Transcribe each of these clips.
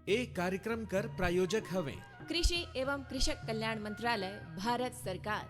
एक कार्यक्रम कर प्रायोजक हवे कृषि एवं कृषक कल्याण मंत्रालय, भारत सरकार।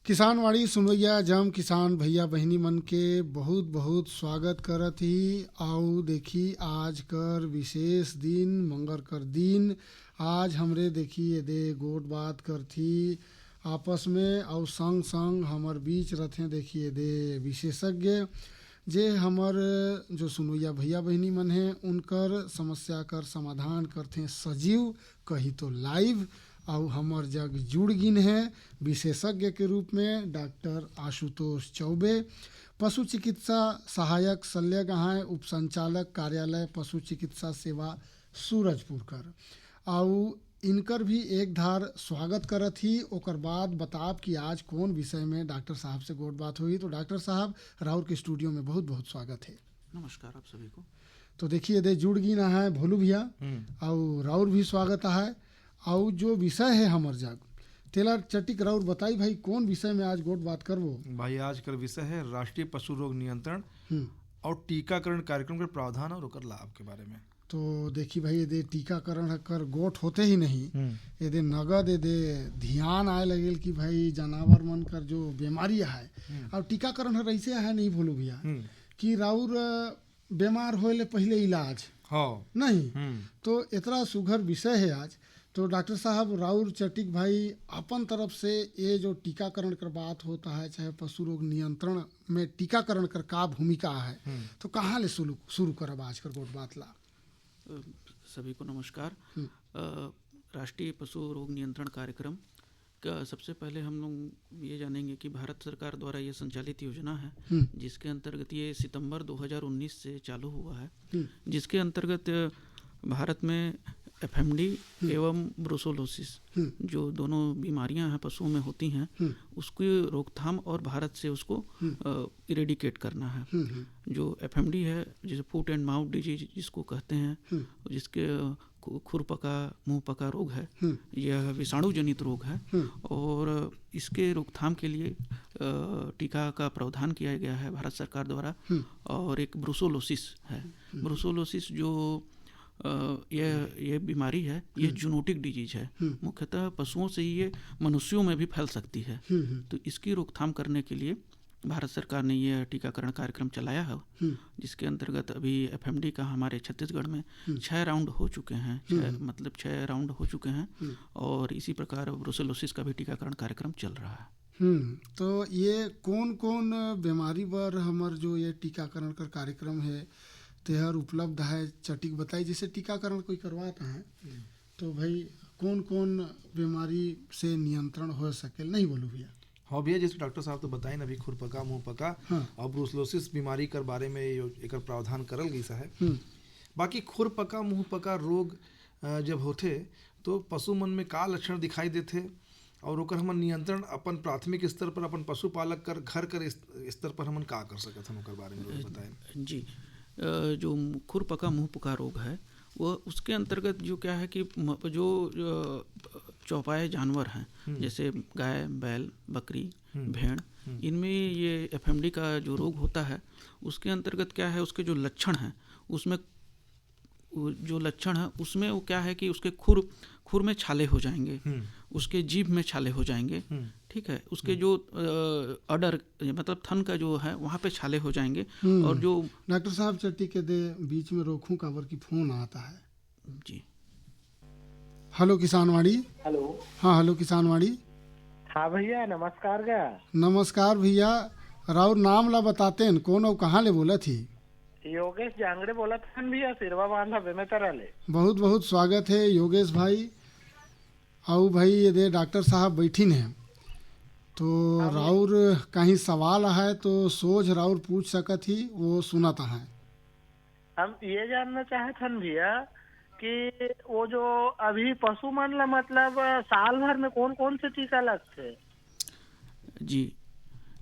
किसानवाड़ी सुनवैया जम किसान भैया बहनी मन के बहुत बहुत स्वागत करत ही। आओ देखी आज कर विशेष दिन मंगर कर दिन। आज हमरे देखी दे गोट बात करथी आपस में और संग संग हमर बीच रथे देखिए दे विशेषज्ञ जे हमर जो सुनवैया भैया बहनी मन हैं उनकर समस्या कर समाधान करथे सजीव कही तो लाइव। और हमर जग जुड़ गिन है विशेषज्ञ के रूप में डॉक्टर आशुतोष चौबे, पशु चिकित्सा सहायक शल्यगाह उप संचालक कार्यालय पशु चिकित्सा सेवा सूरजपुर कर। और इनकर भी एक धार स्वागत करत ही। ओकर बाद बताब कि आज कौन विषय में डॉक्टर साहब से गोट बात हुई। तो डॉक्टर साहब राउर के स्टूडियो में बहुत बहुत स्वागत है। नमस्कार आप सभी को। तो देखिए दे जुड़ गिना है भोलू भैया और राउर भी स्वागत है। और जो विषय है हमर जग तेला चटिक राउर बताई भाई कौन विषय में आज गोट बात करबो। भाई आज का विषय है राष्ट्रीय पशु रोग नियंत्रण और टीकाकरण कार्यक्रम के प्रावधान और ओकर लाभ के बारे में। तो देखी भाई ये टीकाकरण कर गोट होते ही नहीं ये नगद ये ध्यान आए लगे कि भाई जानवर मन कर जो बीमारी है और टीकाकरण है ऐसे है नहीं भूलू भैया कि राउर बीमार होए पहले इलाज नहीं। तो इतना सुघर विषय है आज। तो डॉक्टर साहब राउर चटिक भाई अपन तरफ से ये जो टीकाकरण कर बात होता है चाहे पशु रोग नियंत्रण में टीकाकरण कर का भूमिका है तो कहाँ ले शुरू करब आज कर गोट बात ला। सभी को नमस्कार। राष्ट्रीय पशु रोग नियंत्रण कार्यक्रम का सबसे पहले हम लोग ये जानेंगे कि भारत सरकार द्वारा ये संचालित योजना है जिसके अंतर्गत ये सितंबर 2019 से चालू हुआ है, जिसके अंतर्गत भारत में एफएमडी एवं ब्रुसेलोसिस जो दोनों बीमारियां हैं पशुओं में होती हैं उसकी रोकथाम और भारत से उसको इरेडिकेट करना है। जो एफएमडी है जिसे फुट एंड माउथ डिजीज जिसको कहते हैं, जिसके खुरपका मुंह पका रोग है, यह विषाणु जनित रोग है और इसके रोकथाम के लिए टीका का प्रावधान किया गया है भारत सरकार द्वारा। और एक ब्रुसेलोसिस है। ब्रुसेलोसिस जो ये बीमारी है ये जूनोटिक डिजीज है, मुख्यतः पशुओं से ही ये मनुष्यों में भी फैल सकती है। तो इसकी रोकथाम करने के लिए भारत सरकार ने ये टीकाकरण कार्यक्रम चलाया है जिसके अंतर्गत अभी एफएमडी का हमारे छत्तीसगढ़ में 6 राउंड हो चुके हैं। 6 राउंड हो चुके हैं और इसी प्रकार ब्रुसेलोसिस का भी टीकाकरण कार्यक्रम चल रहा है। तो ये कौन कौन बीमारी पर हमार जो ये टीकाकरण का कार्यक्रम है तेहर उपलब्ध है चटिक बताई। जैसे टीकाकरण कोई करवाता है तो भाई कौन कौन बीमारी से नियंत्रण हो सके नहीं बोलू भैया। हाँ भैया, जैसे डॉक्टर साहब तो बताए ना अभी खुरपका मुंह पका और ब्रुसेलोसिस बीमारी कर बारे में एक प्रावधान करल गई है। बाकी खुरपका मुंह पका रोग जब होते तो पशु मन में का लक्षण दिखाई देते और ओकर हमन नियंत्रण अपन प्राथमिक स्तर पर अपन पशुपालक कर घर कर स्तर पर हमन का कर सकत हन ओकर बारे में बताएं। जी, जो खुरपका मुंह पका रोग है वो उसके अंतर्गत जो क्या है कि जो चौपाए जानवर हैं जैसे गाय बैल बकरी भेड़, इनमें ये एफएमडी का जो रोग होता है उसके अंतर्गत क्या है उसके जो लक्षण हैं उसमें वो क्या है कि उसके खुर में छाले हो जाएंगे, उसके जीभ में छाले हो जाएंगे, ठीक है, उसके जो अडर मतलब थन का जो है वहाँ पे छाले हो जाएंगे। और जो डॉक्टर साहब चट्टी के दे बीच में रोकूं काबर की फोन आता है। जी हेलो किसानवाड़ी। हेलो। हाँ हेलो किसानवाड़ी। हाँ भैया नमस्कार गा। नमस्कार भैया, राउर नाम ला बताते हैं कौन और कहाँ ले बोला थी। योगेश जांगड़े बोला था भैया, सिरवा बांधा बेमेतरा ले। बहुत बहुत स्वागत है योगेश भाई। आओ भाई ये दे डॉक्टर साहब बैठी हैं तो राउर कहीं सवाल है तो सोच राउर पूछ सकत ही, वो सुनता है। हम ये जानना चाहते हैं भैया कि वो जो अभी पशु मन ला मतलब साल भर में कौन कौन से टीका लगते।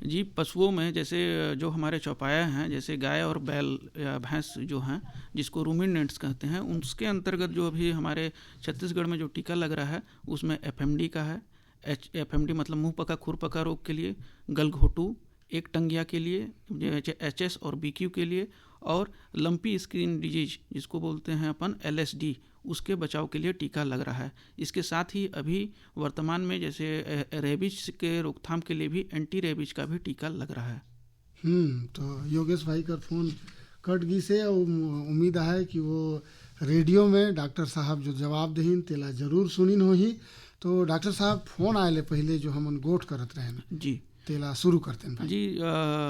जी पशुओं में जैसे जो हमारे चौपाया हैं जैसे गाय और बैल या भैंस जो हैं जिसको रूमिनेंट्स कहते हैं, उसके अंतर्गत जो अभी हमारे छत्तीसगढ़ में जो टीका लग रहा है उसमें एफएमडी का है। एफएमडी मतलब मुंह पका खुर पका रोग के लिए गलघोटू, एक टंगिया के लिए, HS और BQ के लिए, और लंपी स्किन डिजीज जिसको बोलते हैं अपन LSD, उसके बचाव के लिए टीका लग रहा है। इसके साथ ही अभी वर्तमान में जैसे रेबीज के रोकथाम के लिए भी एंटी रेबीज का भी टीका लग रहा है। तो योगेश भाई का फोन कट गई से, उम्मीद है कि वो रेडियो में डॉक्टर साहब जो जवाब दहीन तेला जरूर सुनिन होही। तो डॉक्टर साहब फोन आए ले पहले जो हमन गोठ करत रहे जी तेला शुरू करते हैं भाई। जी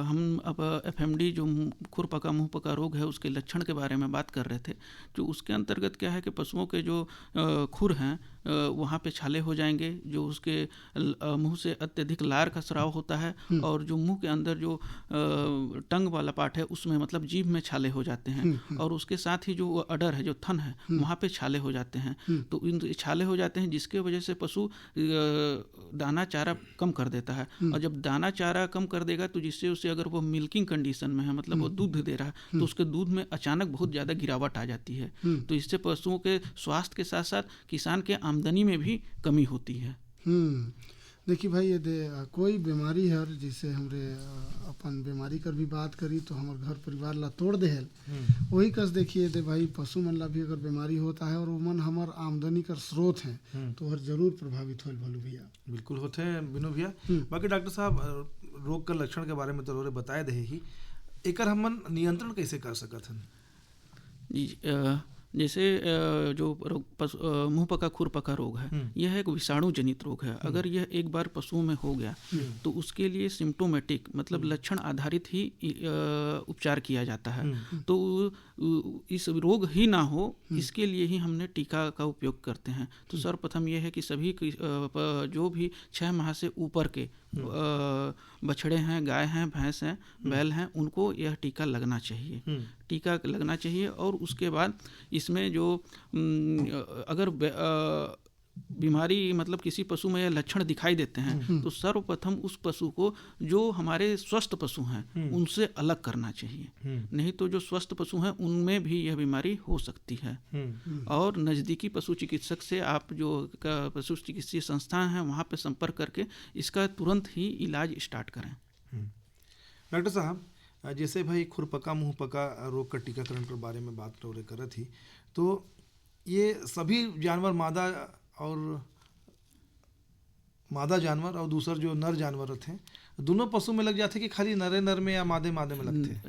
हम अब FMD जो खुर पका मुंह पका रोग है उसके लक्षण के बारे में बात कर रहे थे। जो उसके अंतर्गत क्या है कि पशुओं के जो खुर हैं वहाँ पे छाले हो जाएंगे, जो उसके मुंह से अत्यधिक लार का स्राव होता है, और जो मुंह के अंदर जो टंग वाला पार्ट है उसमें मतलब जीभ में छाले हो जाते हैं, और उसके साथ ही जो अडर है, जो थन है, वहाँ पे छाले हो जाते हैं। तो इन छाले हो जाते हैं जिसके वजह से पशु दाना चारा कम कर देता है, और जब दाना चारा कम कर देगा तो जिससे उसे अगर वो मिल्किंग कंडीशन में है, मतलब वो दूध दे रहा है, तो उसके दूध में अचानक बहुत ज़्यादा गिरावट आ जाती है। तो इससे पशुओं के स्वास्थ्य के साथ साथ किसान के आमदनी में भी कमी होती है। देखिए भाई, ये कोई बीमारी है जिसे हमरे अपन बीमारी कर भी बात करी तो हमारे घर परिवार ला तोड़ दे है, वही कस देखिए दे भाई पशु मन ला भी अगर बीमारी होता है और वो मन हमार आमदनी कर स्रोत है तो हर जरूर प्रभावित होल भलू भैया। बिल्कुल होते हैं बिनु भैया। बाकी डॉक्टर साहब रोग के लक्षण के बारे में तो बताए दे ही, एकर हमन नियंत्रण कैसे कर सकत हन? जी जैसे जो मुंह पका खुर पका रोग है, यह एक विषाणु जनित रोग है। अगर यह एक बार पशुओं में हो गया तो उसके लिए सिम्टोमेटिक मतलब लक्षण आधारित ही उपचार किया जाता है। तो इस रोग ही ना हो इसके लिए ही हमने टीका का उपयोग करते हैं। तो सर्वप्रथम यह है कि सभी जो भी 6 माह से ऊपर के बछड़े हैं, गाय हैं, भैंस हैं, बैल हैं, उनको यह टीका लगना चाहिए। और उसके बाद इसमें जो अगर बीमारी मतलब किसी पशु में यह लक्षण दिखाई देते हैं तो सर्वप्रथम उस पशु को जो हमारे स्वस्थ पशु हैं उनसे अलग करना चाहिए। नहीं तो जो स्वस्थ पशु हैं उनमें भी यह बीमारी हो सकती है। और नज़दीकी पशु चिकित्सक से आप जो पशु चिकित्सीय संस्थान हैं वहाँ पे संपर्क करके इसका तुरंत ही इलाज स्टार्ट करें। डॉक्टर साहब जैसे भाई खुरपका मुँह पका रोग का टीकाकरण के बारे में बात कर थी, तो ये सभी जानवर मादा जानवर और दूसर जो नर जानवर होते हैं दोनों पशु में लग जाते कि खाली नर में या मादे में लगते हैं?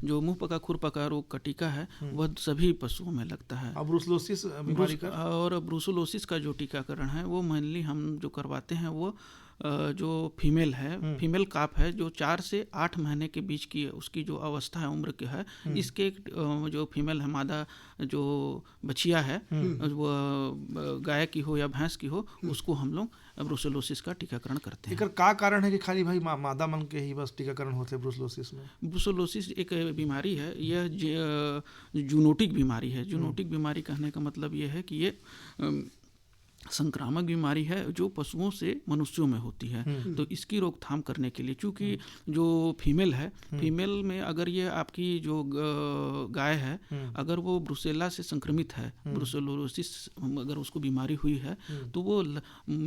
जो मुंह पका खुर पका रोग का टीका है वह सभी पशुओं में लगता है। और ब्रुसलोसिस बीमारी का और ब्रुसलोसिस का जो टीकाकरण है वो मेनली हम जो करवाते हैं वो जो फीमेल है, फीमेल काफ है, जो 4 से 8 महीने के बीच की उसकी जो अवस्था है, उम्र के है, इसके जो फीमेल है, मादा जो बछिया है, वो गाय की हो या भैंस की हो, उसको हम लोग ब्रुसलोसिस का टीकाकरण करते हैं। का कारण है कि खाली भाई मादा मन के ही बस टीकाकरण होते हैं ब्रुसलोसिस में? ब्रुसलोसिस एक बीमारी है, यह जूनोटिक बीमारी है। जूनोटिक बीमारी कहने का मतलब यह है कि ये संक्रामक बीमारी है जो पशुओं से मनुष्यों में होती है। तो इसकी रोकथाम करने के लिए चूँकि जो फीमेल है, फीमेल में अगर ये आपकी जो गाय है अगर वो ब्रुसेला से संक्रमित है, ब्रुसेलोसिस अगर उसको बीमारी हुई है, तो वो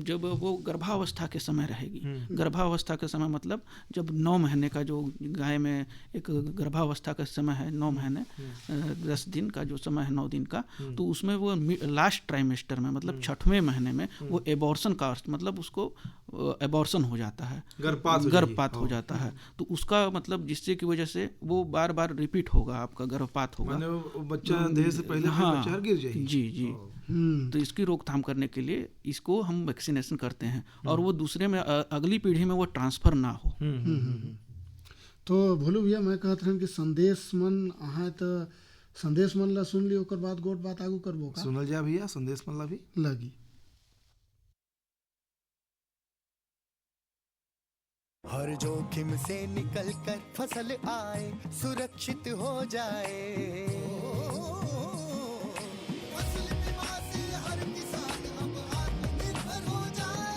जब वो गर्भावस्था के समय रहेगी, गर्भावस्था के समय मतलब जब 9 महीने का जो गाय में एक गर्भावस्था का समय है, 9 महीने 10 दिन का जो समय है, 9 दिन का, तो उसमें वो लास्ट ट्राइमेस्टर में मतलब 6वें महीने में वो एबॉर्शन का मतलब उसको एबॉर्शन हो जाता है, गर्भपात हो जाता है। तो उसका मतलब जिससे की वजह से वो बार बार रिपीट होगा, आपका गर्भपात होगा, बच्चा देह से पहले बच्चा गिर जाएगी। जी। तो इसकी रोकथाम करने के लिए इसको हम वैक्सीनेशन करते हैं और वो दूसरे में अगली पीढ़ी में वो ट्रांसफर ना हो। तो भोलू भैया मैं कहत रहूं कि संदेश मन आहा तो संदेश मन ला सुन लियो, ओकर बाद गोट बात आगू करबो का? सुनल जा भैया, संदेश मन ला भी लगी। हर जोखिम से निकल कर फसल आए, सुरक्षित हो जाए, फसल बीमा से हर किसान अब आत्मनिर्भर हो जाए।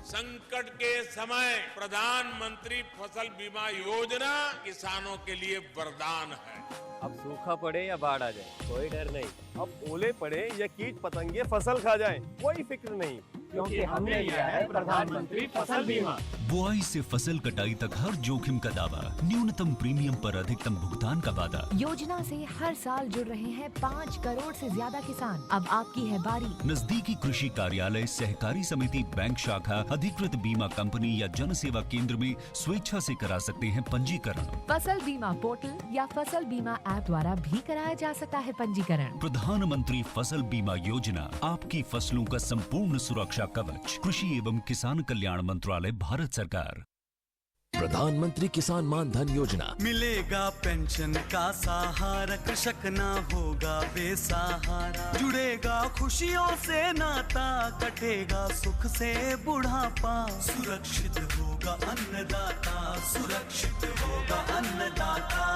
संकट के समय प्रधानमंत्री फसल बीमा योजना किसानों के लिए वरदान है। अब सूखा पड़े या बाढ़ आ जाए कोई डर नहीं, अब ओले पड़े या कीट पतंगे फसल खा जाए कोई फिक्र नहीं। क्योंकि हमने लिया है प्रधानमंत्री फसल बीमा। बुआई से फसल कटाई तक हर जोखिम का दावा, न्यूनतम प्रीमियम पर अधिकतम भुगतान का वादा। योजना से हर साल जुड़ रहे हैं 5 करोड़ से ज्यादा किसान। अब आपकी है बारी। नजदीकी कृषि कार्यालय, सहकारी समिति, बैंक शाखा, अधिकृत बीमा कंपनी या जन सेवा केंद्र में स्वेच्छा से करा सकते हैं पंजीकरण। फसल बीमा पोर्टल या फसल बीमा ऐप द्वारा भी कराया जा सकता है पंजीकरण। प्रधानमंत्री फसल बीमा योजना, आपकी फसलों का संपूर्ण सुरक्षा कवच। कृषि एवं किसान कल्याण मंत्रालय, भारत सरकार। प्रधानमंत्री किसान मान धन योजना। मिलेगा पेंशन का सहारा, कृषक ना होगा बेसहारा। जुड़ेगा खुशियों से नाता, कटेगा सुख से बुढ़ापा। सुरक्षित होगा अन्नदाता, सुरक्षित होगा अन्नदाता।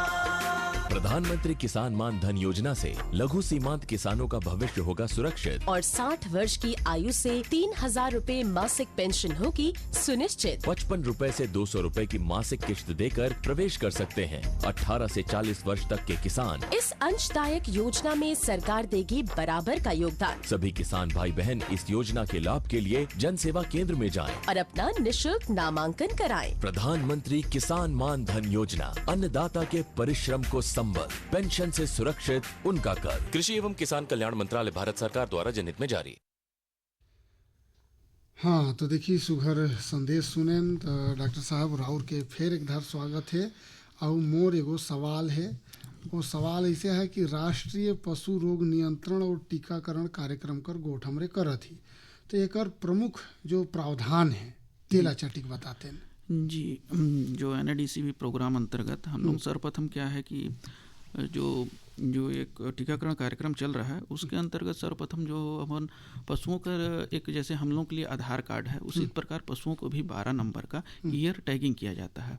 प्रधानमंत्री किसान मान धन योजना से लघु सीमांत किसानों का भविष्य होगा सुरक्षित। और 60 वर्ष की आयु से 3,000 रूपए मासिक पेंशन होगी सुनिश्चित। 55 रूपए से 200 रूपए की मासिक किश्त देकर प्रवेश कर सकते हैं। 18 से 40 वर्ष तक के किसान इस अंशदायक योजना में सरकार देगी बराबर का योगदान। सभी किसान भाई बहन इस योजना के लाभ के लिए जन सेवा केंद्र में जाएं और अपना निशुल्क नामांकन कराएं। प्रधानमंत्री किसान मान धन योजना, अन्नदाता के परिश्रम को संबल, पेंशन से सुरक्षित उनका कर। कृषि एवं किसान कल्याण मंत्रालय, भारत सरकार द्वारा जनहित में जारी। हाँ, तो देखिए सुघर संदेश सुनें तो डॉक्टर साहब राउर के फिर एक धार स्वागत है। और मोर एगो सवाल है। वो सवाल ऐसे है कि राष्ट्रीय पशु रोग नियंत्रण और टीकाकरण कार्यक्रम कर गोठ हमरे करत ही, तो एक प्रमुख जो प्रावधान है तेला चटिक बताते हैं जी। जो NADCV प्रोग्राम अंतर्गत हम लोग सर्वप्रथम क्या है कि जो एक टीकाकरण कार्यक्रम चल रहा है उसके अंतर्गत सर्वप्रथम जो अपन पशुओं का एक, जैसे हम लोगों के लिए आधार कार्ड है उसी प्रकार पशुओं को भी 12 नंबर का ईयर टैगिंग किया जाता है।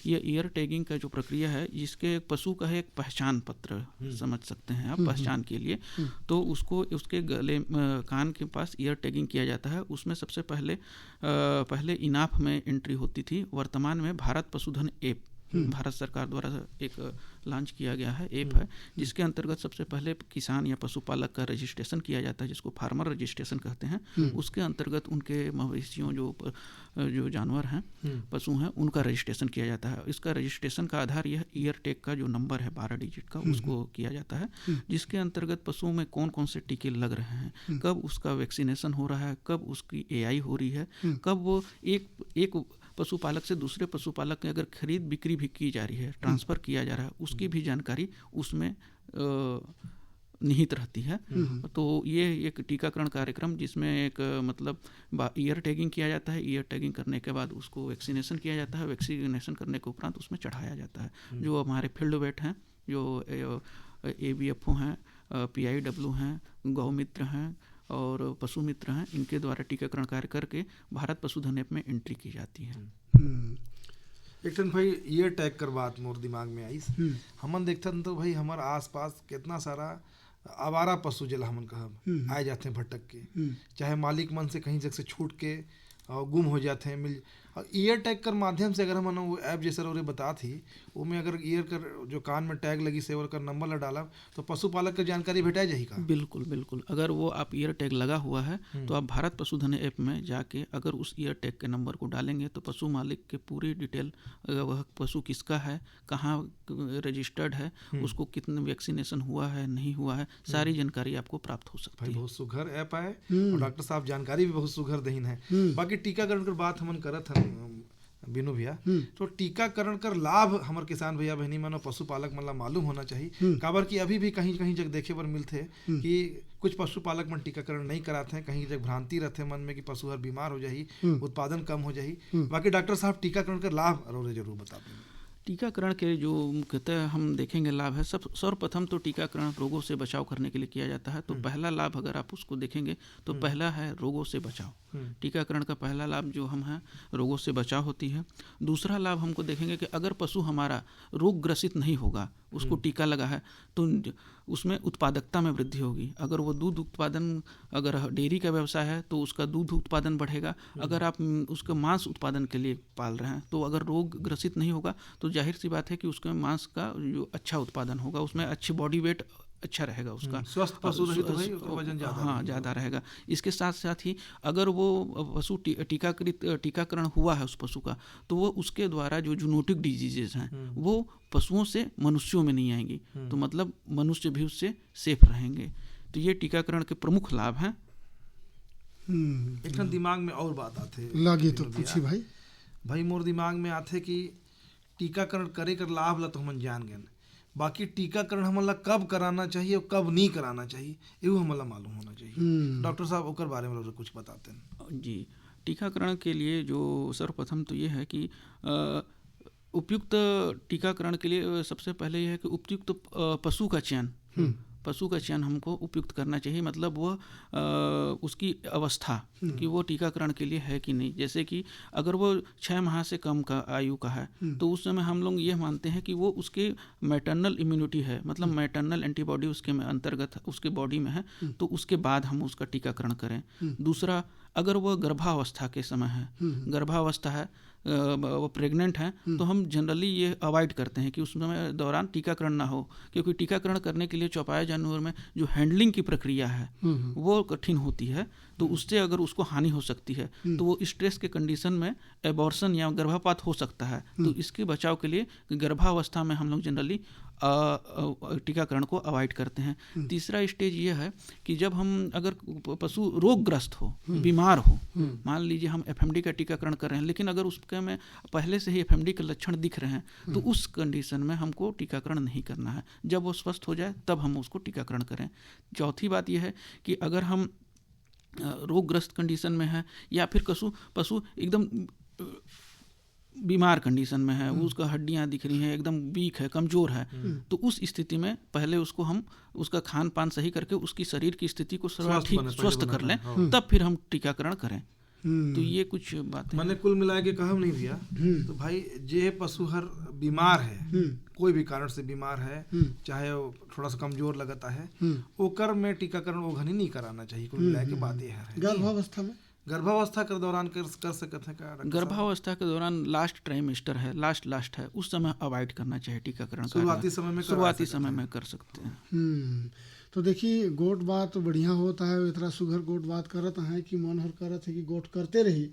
ये ईयर टैगिंग का जो प्रक्रिया है, जिसके पशु का है एक पहचान पत्र समझ सकते हैं आप, पहचान के लिए तो उसको उसके गले कान के पास ईयर टैगिंग किया जाता है। उसमें सबसे पहले इनाफ में एंट्री होती थी। वर्तमान में भारत पशुधन ऐप भारत सरकार द्वारा एक लॉन्च किया गया है, ऐप है, जिसके अंतर्गत सबसे पहले किसान या पशुपालक का रजिस्ट्रेशन किया जाता है, जिसको फार्मर रजिस्ट्रेशन कहते हैं। उसके अंतर्गत उनके मवेशियों जो जानवर हैं, पशु हैं, उनका रजिस्ट्रेशन किया जाता है। इसका रजिस्ट्रेशन का आधार यह ईयर टैग का जो नंबर है 12 डिजिट का, उसको किया जाता है, जिसके अंतर्गत पशुओं में कौन कौन से टीके लग रहे हैं, कब उसका वैक्सीनेशन हो रहा है, कब उसकी AI हो रही है, कब वो एक पशुपालक से दूसरे पशुपालक में अगर खरीद बिक्री भी की जा रही है, ट्रांसफ़र किया जा रहा है, उसकी भी जानकारी उसमें निहित रहती है। तो ये एक टीकाकरण कार्यक्रम जिसमें एक मतलब ईयर टैगिंग किया जाता है। ईयर टैगिंग करने के बाद उसको वैक्सीनेशन किया जाता है। वैक्सीनेशन करने के उपरांत उसमें चढ़ाया जाता है। जो हमारे फील्ड वेट हैं, जो ABFO हैं, PIW हैं, गौमित्र हैं और पशु मित्र हैं, इनके द्वारा टीकाकरण कार्य करके भारत पशुधन ऐप में एंट्री की जाती है। एक टन भाई ईयर टैग कर बात मोर दिमाग में आई। हमन देखते तो भाई हमारे आसपास कितना सारा आवारा पशु जला हमन कहब आए जाते हैं भटक के, चाहे मालिक मन से कहीं जगह से छूट के और गुम हो जाते हैं मिल। और ईयर टैग कर माध्यम से अगर हम वो ऐप जैसे और बता थी, वो में अगर ईयर कर जो कान में टैग लगी से और कर नंबर ला डाला तो पशुपालक की जानकारी भेटा जाएगी का? बिल्कुल बिल्कुल। अगर वो आप ईयर टैग लगा हुआ है तो आप भारत पशुधन ऐप में जाके अगर उस ईयर टैग के नंबर को डालेंगे तो पशु मालिक के पूरी डिटेल, वह पशु किसका है, कहाँ रजिस्टर्ड है, उसको कितने वैक्सीनेशन हुआ है नहीं हुआ है, सारी जानकारी आपको प्राप्त हो सकती है। बहुत सुघर ऐप है और डॉक्टर साहब जानकारी भी बहुत सुघर दहीन है। बाकी टीकाकरण कर बात हमन करत हैं बिनु भैया, तो टीकाकरण कर लाभ हमारे किसान भैया बहनी मन और पशुपालक मन ला मालूम होना चाहिए। काबर कि अभी भी कहीं कहीं जगह देखे बर मिलते कि कुछ पशुपालक मन टीकाकरण नहीं कराते हैं, कहीं जगह भ्रांति रहते मन में कि पशु हर बीमार हो जाही, उत्पादन कम हो जाही। बाकी डॉक्टर साहब टीकाकरण कर लाभ जरूर बता दें। टीकाकरण के जो मुख्यतः हम देखेंगे लाभ है, सर्वप्रथम तो टीकाकरण रोगों से बचाव करने के लिए किया जाता है। तो पहला लाभ अगर आप उसको देखेंगे तो पहला है रोगों से बचाव। टीकाकरण का पहला लाभ जो हम है रोगों से बचाव होती है। दूसरा लाभ हमको देखेंगे कि अगर पशु हमारा रोग ग्रसित नहीं होगा, उसको टीका लगा है, तो उसमें उत्पादकता में वृद्धि होगी। अगर वो दूध उत्पादन, अगर डेयरी का व्यवसाय है तो उसका दूध उत्पादन बढ़ेगा। अगर आप उसके मांस उत्पादन के लिए पाल रहे हैं तो अगर रोग ग्रसित नहीं होगा तो जाहिर सी बात है कि उसके मांस का जो अच्छा उत्पादन होगा, उसमें अच्छी बॉडी वेट अच्छा रहेगा उसका। स्वस्थ पशु रही तो भाई उसका वजन ज़्यादा, हाँ ज़्यादा रहेगा। इसके साथ साथ ही अगर वो पशु टीकाकरण हुआ है उस पशु का, तो वो उसके द्वारा जो जूनोटिक डिजीजेज हैं वो पशुओं से मनुष्यों में नहीं आएंगी, तो मतलब मनुष्य भी उससे सेफ रहेंगे। तो ये टीकाकरण के प्रमुख लाभ हैं। एक दिमाग में और बात आते लगी तो पूछी भाई मोर दिमाग में आते कि टीकाकरण करे कर लाभ ला तो हम जान गए, बाकी टीकाकरण हमला कब कराना चाहिए और कब नहीं कराना चाहिए ये हमला मालूम होना चाहिए। डॉक्टर साहब ओकर बारे में कुछ बताते हैं जी। टीकाकरण के लिए जो सर्वप्रथम तो ये है कि उपयुक्त टीकाकरण के लिए सबसे पहले यह है कि उपयुक्त पशु का चयन हमको उपयुक्त करना चाहिए। मतलब वह उसकी अवस्था कि वो टीकाकरण के लिए है कि नहीं। जैसे कि अगर वो 6 माह से कम का आयु का है तो उस समय हम लोग ये मानते हैं कि वो उसके मैटरनल इम्यूनिटी है, मतलब मैटरनल एंटीबॉडी उसके अंतर्गत उसके बॉडी में है, तो उसके बाद हम उसका टीकाकरण करें। दूसरा, अगर वह गर्भावस्था के समय है, गर्भावस्था है, वो प्रेग्नेंट हैं, तो हम जनरली ये अवॉइड करते हैं कि उस समय दौरान टीकाकरण ना हो, क्योंकि टीकाकरण करने के लिए चौपाया जानवर में जो हैंडलिंग की प्रक्रिया है वो कठिन होती है, तो उससे अगर उसको हानि हो सकती है तो वो स्ट्रेस के कंडीशन में एबॉर्शन या गर्भपात हो सकता है। तो इसके बचाव के लिए गर्भावस्था में हम लोग जनरली टीकाकरण को अवॉइड करते हैं। तीसरा स्टेज ये है कि जब हम अगर पशु रोगग्रस्त हो, बीमार हो, मान लीजिए हम एफएमडी का टीकाकरण कर रहे हैं लेकिन अगर उसके में पहले से ही एफएमडी के लक्षण दिख रहे हैं तो उस कंडीशन में हमको टीकाकरण नहीं करना है। जब वो स्वस्थ हो जाए तब हम उसको टीकाकरण करें। चौथी बात यह है कि अगर हम रोगग्रस्त कंडीशन में है या फिर पशु एकदम बीमार कंडीशन में है, उसका हड्डियां दिख रही हैं, एकदम वीक है, कमजोर है, तो उस स्थिति में पहले उसको हम उसका खान पान सही करके उसकी शरीर की स्थिति को स्वस्थ कर लें, तब फिर हम टीकाकरण करें। तो ये कुछ बातें मैंने कुल मिला के कहम नहीं भैया। तो भाई जे पशु हर बीमार है, कोई भी कारण से बीमार है, चाहे वो थोड़ा सा कमजोर लगता है, ओकर में टीकाकरण वो घनी नहीं कराना चाहिए। कुल मिला के बात ये है। गर्भावस्था के दौरान कर सकते हैं। गर्भावस्था के दौरान लास्ट ट्राइमेस्टर है, लास्ट है, उस समय अवॉइड करना चाहिए टीकाकरण। शुरुआती समय में कर सकते हैं। तो देखिए गोट बात बढ़िया होता है, इतना सुघर गोट बात करत है कि मन हर करत है कि गोट करते रही।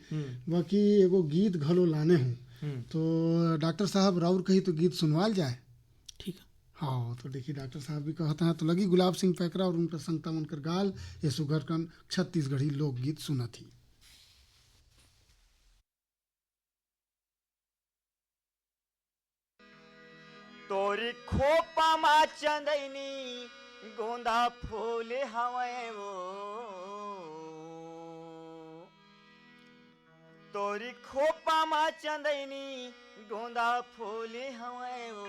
बाकी एगो गीत घलो लाने हूँ, तो डॉक्टर साहब राउर कही तो गीत सुनवाल जाए। ठीक है। हाँ, तो देखिए डॉक्टर साहब भी कहते हैं, तो लगी गुलाब सिंह पैकरा और उनका संगता मनकर गाल ये सुघर कन छत्तीसगढ़ी लोकगीत सुना थी। तोरी खोपा मा चंदनी गोंदा फूल हवे वो, तोरी खोपा मा चंदनी गोंदा फूल हवे वो।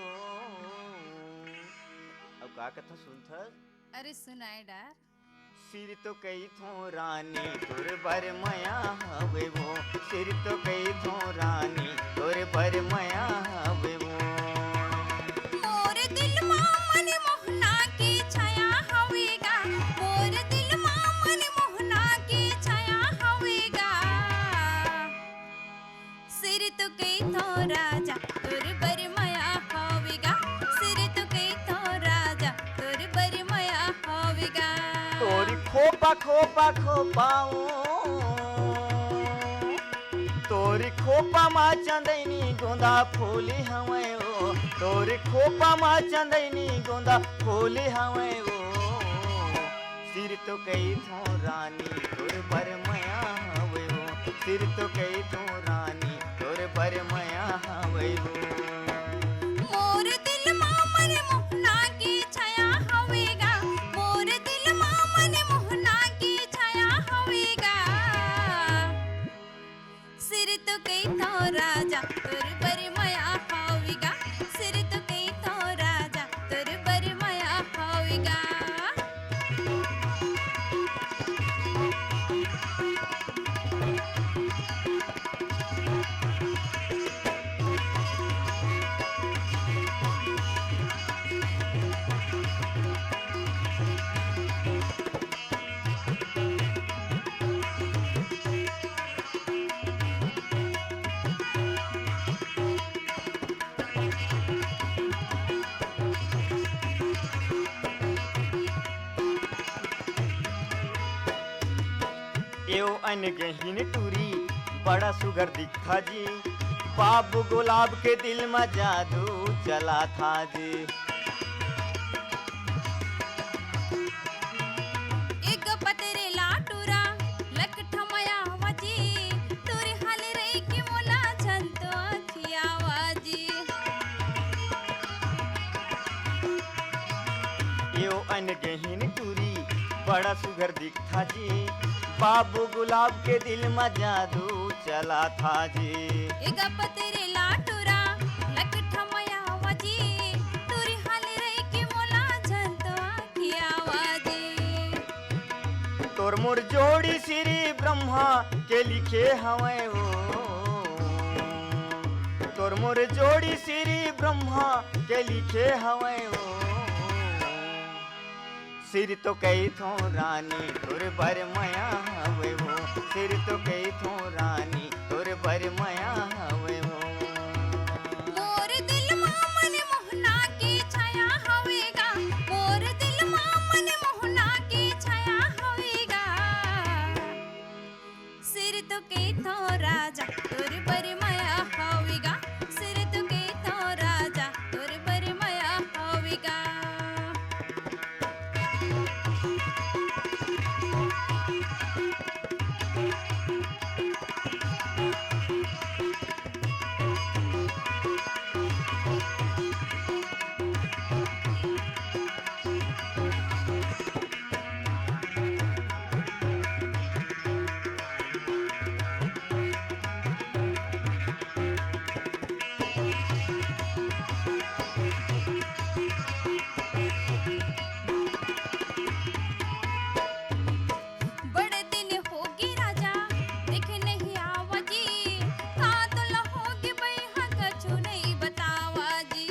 अब का कथा सुनथस? अरे सुनाए डार। सिर तो कई थो रानी तोर बर मया हवे वो, सिर तो कई थो रानी तोर बर मया हवे वो। मोर दिल मा मन मोहना की छाया हवेगा, मोर दिल मा मन मोहना की छाया हवेगा। सिर तो कई थो राजा तोर बर मया हवेगा, सिर तो कई थो राजा तोर बर मया हवेगा। तोरी खोपा खोपा खोपाओ, तोरी खोपा मा चंदनी गोंदा फूली हवे वो, तोरी खोपा मा चंदनी गोंदा फूली हवे वो। सिर तो कई थो रानी तोर बर मया हवे वो, सिर तो कई थो रानी तोर बर मया हवे वो। मोर दिल मा मन मोहना की छाया हवेगा, मोर दिल मा मन मोहना की छाया हवेगा। सिर तो कई थो राजा तोर बर मया हवेगा, सिर तो कई थो राजा तोर बर मया हवेगा। एओ अनगहीन टूरी बड़ा सुगर दिखा जी, बाबू गुलाब के दिल में जादू चला था जी। एक पतरे लाटूरा लकठमया वजी, तुरी हाल रही की मोला झंतो खियावाजी। एओ अनगहीन टूरी बड़ा सुगर दिखा जी, बाबू गुलाब के दिल में जादू चला था जी। एक पतरे लाटूरा लकठमया वजी, तुरी हाल रही की मोला झंतो खियावाजी। तोर मोर जोड़ी श्री ब्रह्मा के लिखे हवे वो, तोर मोर जोड़ी श्री ब्रह्मा के लिखे हवे वो। सिर तो कई थो रानी तोर बर मया हवे वो, सिर तो कई थो रानी तोर बर मया हवे वो। मोर दिल मन मोहना की छाया हवेगा, मोर दिल मन मोहना की छाया हवेगा। सिर तो के तो राजा तोर बर माया हवेगा, सिर तो के तो राजा तोर बर माया हवेगा। बड़े दिन होगी राजा देख नहीं आवाजी, का तो लहोगी बई हाँ कछु नहीं बतावाजी।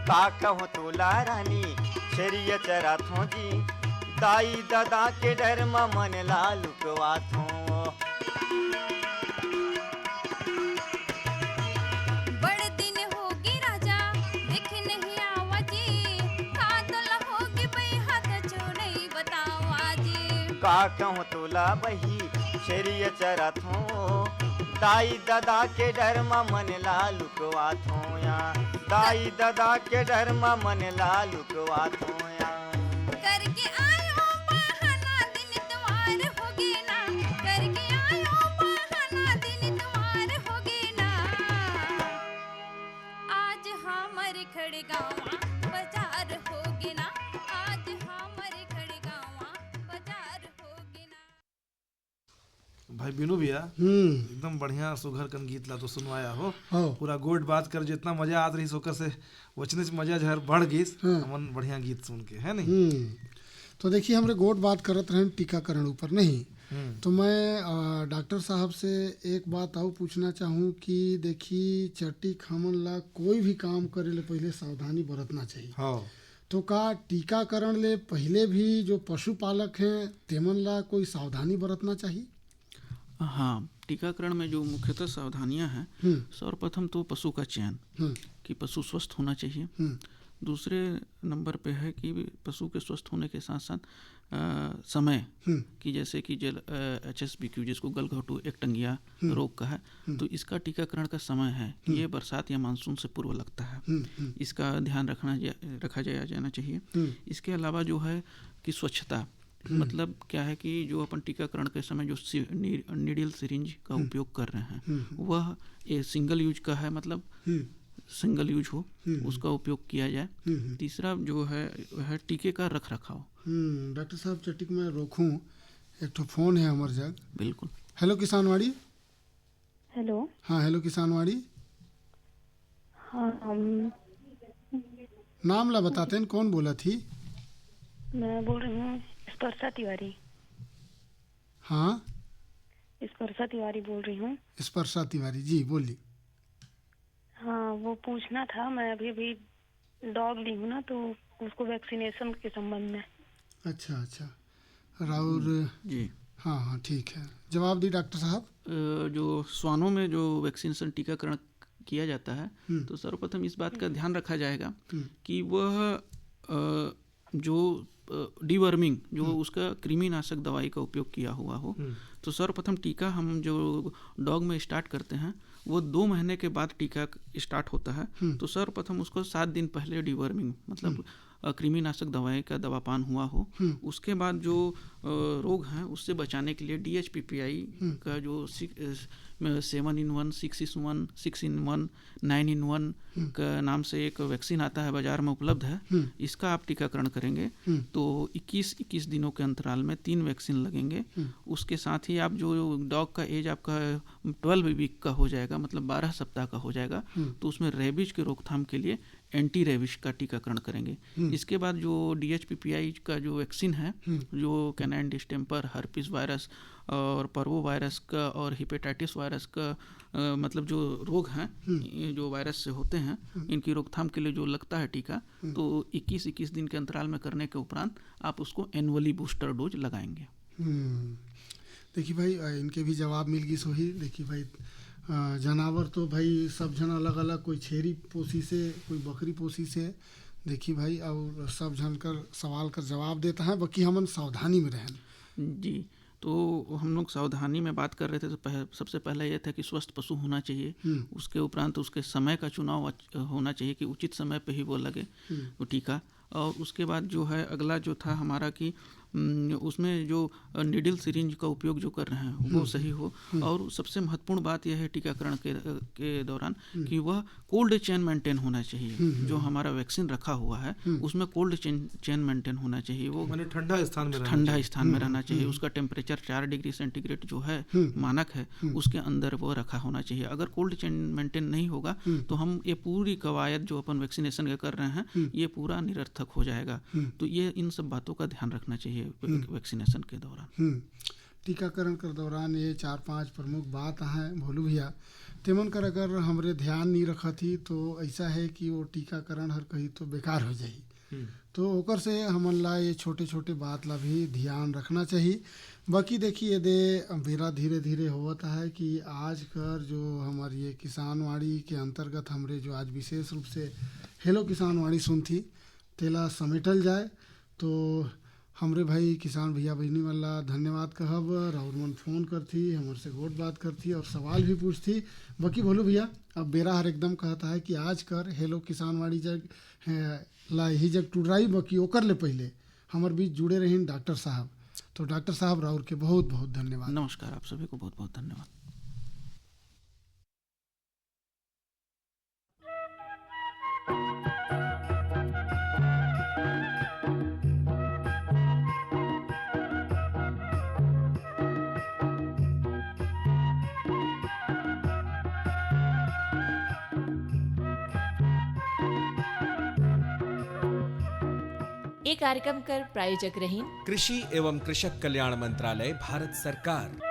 का कहूँ तोला रानी शरीय चरा थो जी, दाई दादा के डर में मन लालुकवा थो। बड़े दिन होगी राजा देख नहीं आवाजी, का तो लहोगी बई हाँ कछु नहीं बतावाजी। का कहूँ तोला बही शरीय चरा थो, दाई दादा के डर में मन लालुकवा थो या, दाई दादा के डर में मन लालुकवा थो या। करके आयो बहाना दिन तुम्हार होगे ना, करके आयो बहाना दिन तुम्हार होगे ना। आज हमारे खड़े गाँव बाजार होगे ना, आज हमारे खड़े गाँव बाजार होगे ना। भाई बिनू भैया एकदम बढ़िया सुघर कन गीत ला तो सुनवाया हो, पूरा गोट बात कर जितना मजा आत रही सोकर से वचने से मजा झर बढ़ गई। हमन बढ़िया गीत सुन के है नहीं। तो देखिए हमरे गोट बात करत रहे टीकाकरण ऊपर नहीं, तो मैं डॉक्टर साहब से एक बात और पूछना चाहूँ कि देखिए चट्टी खामन ला कोई भी काम करे ले पहले सावधानी बरतना चाहिए। तो का टीकाकरण ले पहले भी जो पशुपालक हैं तेमन ला कोई सावधानी बरतना चाहिए? हाँ, टीकाकरण में जो मुख्यतः सावधानियां हैं, सर्वप्रथम तो पशु का चयन कि पशु स्वस्थ होना चाहिए। दूसरे नंबर पे है कि पशु के स्वस्थ होने के साथ साथ समय कि जैसे कि HSBQ जिसको गलघोटू एकटंगिया रोग का है, तो इसका टीकाकरण का समय है कि ये बरसात या मानसून से पूर्व लगता है, इसका ध्यान रखा जाना चाहिए। इसके अलावा जो है कि स्वच्छता, मतलब क्या है कि जो अपन टीकाकरण के समय जो नीडल सिरिंज का उपयोग कर रहे हैं वह सिंगल यूज का है, मतलब सिंगल यूज हो उसका उपयोग किया जाए। तीसरा जो है वह टीके का रख रखाव। डॉक्टर साहब चटिक में रोकूं, एक तो फोन है हमारे जग। बिल्कुल। हेलो किसानवाड़ी। हेलो। हाँ हेलो किसानवाड़ी। हाँ नाम ला बताते हैं, कौन बोला थी? मैं बोल रही हूँ स्पर्शा तिवारी। हाँ स्पर्शा तिवारी बोल रही हूँ। स्पर्शा तिवारी जी बोलिए। हाँ वो पूछना था, मैं अभी डॉग ली हूँ ना, तो उसको वैक्सीनेशन के संबंध में। अच्छा अच्छा राउर जी। हाँ हाँ ठीक है, जवाब दी डॉक्टर साहब। जो श्वानों में जो वैक्सीनेशन टीकाकरण किया जाता है तो सर्वप्रथम इस बात का ध्यान रखा जाएगा कि वह जो डीवर्मिंग जो उसका कृमिनाशक दवाई का उपयोग किया हुआ हो। तो सर्वप्रथम टीका हम जो डॉग में स्टार्ट करते हैं वो 2 महीने के बाद टीका स्टार्ट होता है। तो सर्वप्रथम उसको 7 दिन पहले डीवर्मिंग मतलब कृमिनाशक दवाई का दवापान हुआ हो। उसके बाद जो रोग हैं उससे बचाने के लिए DHPPI का जो 7-in-1, 6-in-1, 6-in-1, 9-in-1 का नाम से एक वैक्सीन आता है, बाजार में उपलब्ध है। इसका आप टीकाकरण करेंगे तो 21 दिनों के अंतराल में 3 वैक्सीन लगेंगे। उसके साथ ही आप जो डॉग का एज आपका 12 वीक का हो जाएगा, मतलब 12 सप्ताह का हो जाएगा, तो उसमें रेबीज के रोकथाम के लिए एंटी रेबिश का टीकाकरण करेंगे। इसके बाद जो DHPPI का जो वैक्सीन है, जो कैनाइन डिस्टेम्पर, हर्पिस वायरस और पर्वो वायरस का और हेपेटाइटिस वायरस का मतलब जो रोग हैं जो वायरस से होते हैं, इनकी रोकथाम के लिए जो लगता है टीका, तो 21 दिन के अंतराल में करने के उपरांत आप उसको एनुअली बूस्टर डोज लगाएंगे। देखिए भाई, इनके भी जवाब मिल गई सोही। देखिए भाई, जानवर तो भाई सब जन अलग अलग, कोई छेरी पोसी से, कोई बकरी पोसी से, देखिए भाई, और सब जन कर सवाल का जवाब देता है। बाकी हम सावधानी में रहें जी। तो हम लोग सावधानी में बात कर रहे थे, तो सबसे पहले यह था कि स्वस्थ पशु होना चाहिए। उसके उपरांत उसके समय का चुनाव होना चाहिए कि उचित समय पे ही वो लगे वो टीका। और उसके बाद जो है अगला जो था हमारा कि उसमें जो नीडल सिरिंज का उपयोग जो कर रहे हैं वो सही हो। और सबसे महत्वपूर्ण बात यह है टीकाकरण के दौरान कि वह कोल्ड चेन मेंटेन होना चाहिए। जो हमारा वैक्सीन रखा हुआ है उसमें कोल्ड चेन मेंटेन होना चाहिए। वो माने ठंडा स्थान में रहना चाहिए। उसका टेम्परेचर 4 डिग्री सेंटीग्रेड जो है मानक है, उसके अंदर वो रखा होना चाहिए। अगर कोल्ड चेन मेंटेन नहीं होगा तो हम ये पूरी कवायद जो अपन वैक्सीनेशन का कर रहे हैं ये पूरा निरर्थक हो जाएगा। तो ये इन सब बातों का ध्यान रखना चाहिए वैक्सीनेशन के दौरान। टीकाकरण के दौरान ये 4-5 प्रमुख बात हैं भोलू भैया, तेमन कर अगर हमरे ध्यान नहीं रखा थी तो ऐसा है कि वो टीकाकरण हर कहीं तो बेकार हो जाई। तो ओकर से हमन ला ये छोटे छोटे बात ला भी ध्यान रखना चाहिए। बाकी देखिए दे मेरा धीरे धीरे होता है कि आज कर जो हमारी ये किसानवाड़ी के अंतर्गत हमरे जो आज विशेष रूप से हेलो किसानवाड़ी सुनती तेला समेटल जाए। तो हमरे भाई किसान भैया बहनी वाला धन्यवाद कहब। और मन फ़ोन करती, हमारे से गोट बात करती और सवाल भी पूछती। बाकी बोलो भैया, अब बेरा हर एकदम कहता है कि आज कर हेलो किसानवाड़ी जग ला ही जग टुडराई। बाकी ओकर ले पहले हमारे बीच जुड़े रही डॉक्टर साहब। तो डॉक्टर साहब राउर के बहुत बहुत धन्यवाद। नमस्कार, आप सभी को बहुत बहुत धन्यवाद। ये कार्यक्रम कर प्रायोजक रही कृषि एवं कृषक कल्याण मंत्रालय, भारत सरकार।